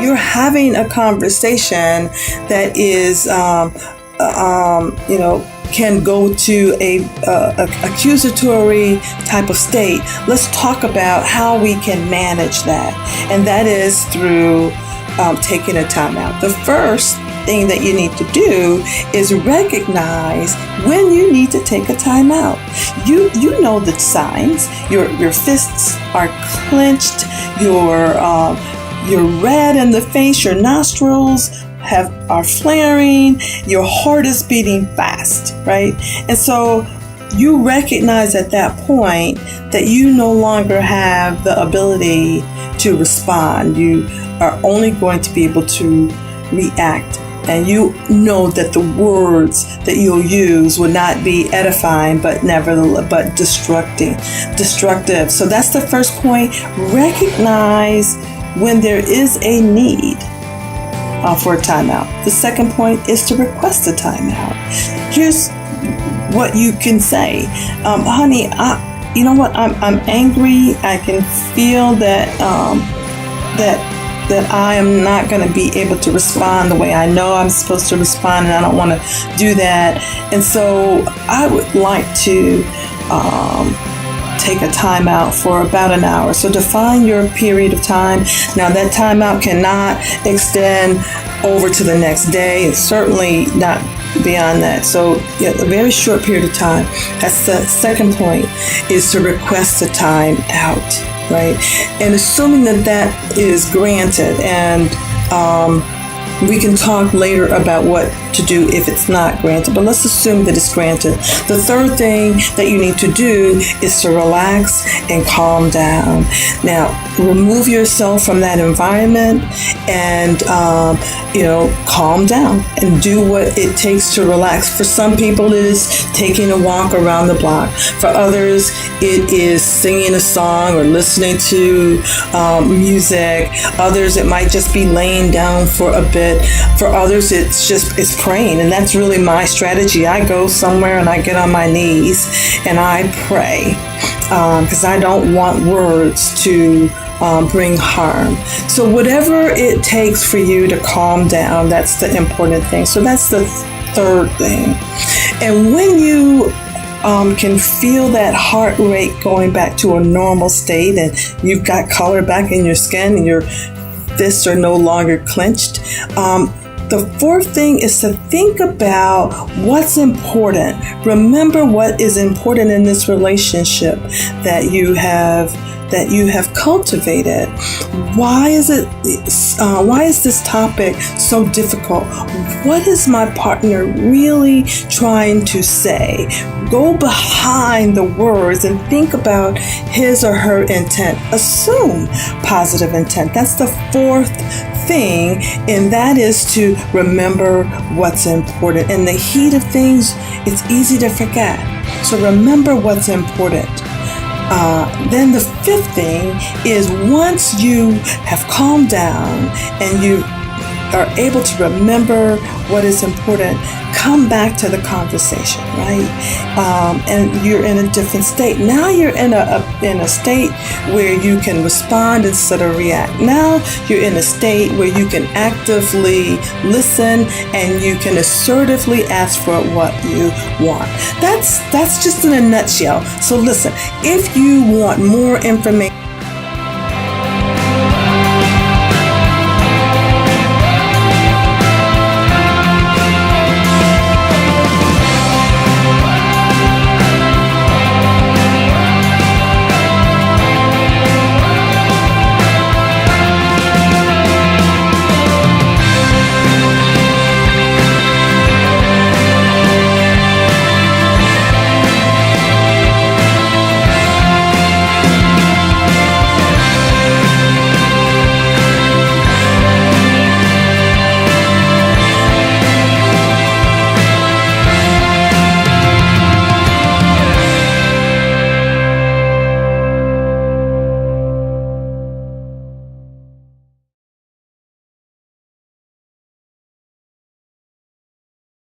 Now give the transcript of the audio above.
you're having a conversation that is, can go to a accusatory type of state. Let's talk about how we can manage that, and that is through taking a timeout. The first thing that you need to do is recognize when you need to take a timeout. You know the signs. Your fists are clenched. You're red in the face. Your nostrils are flaring. Your heart is beating fast, right? And so you recognize at that point that you no longer have the ability to respond. You are only going to be able to react. And you know that the words that you'll use will not be edifying, but destructive. So that's the first point. Recognize when there is a need for a timeout. The second point is to request a timeout. Here's what you can say. Honey, you know what? I'm angry. I can feel that I am not going to be able to respond the way I know I'm supposed to respond, and I don't want to do that. And so I would like to take a timeout for about an hour. So define your period of time. Now that timeout cannot extend over to the next day, and certainly not beyond that. So a very short period of time. That's the second point, is to request a time out, right? And assuming that is granted, and we can talk later about what to do if it's not granted, but let's assume that it's granted. The third thing that you need to do is to relax and calm down. Now, remove yourself from that environment and, calm down and do what it takes to relax. For some people, it is taking a walk around the block. For others, it is singing a song or listening to music. Others, it might just be laying down for a bit. For others, it's praying, and that's really my strategy. I go somewhere and I get on my knees and I pray because I don't want words to bring harm. So whatever it takes for you to calm down, that's the important thing. So that's the third thing. And when you can feel that heart rate going back to a normal state, and you've got color back in your skin and your fists are no longer clenched, the fourth thing is to think about what's important. Remember what is important in this relationship that you have cultivated. Why is this topic so difficult? What is my partner really trying to say? Go behind the words and think about his or her intent. Assume positive intent. That's the fourth thing, and that is to remember what's important. In the heat of things, it's easy to forget. So remember what's important. Then the fifth thing is, once you have calmed down and you are able to remember what is important, come back to the conversation, right? And you're in a different state. Now you're in a state where you can respond instead of react. Now you're in a state where you can actively listen and you can assertively ask for what you want. That's just in a nutshell. So listen, if you want more information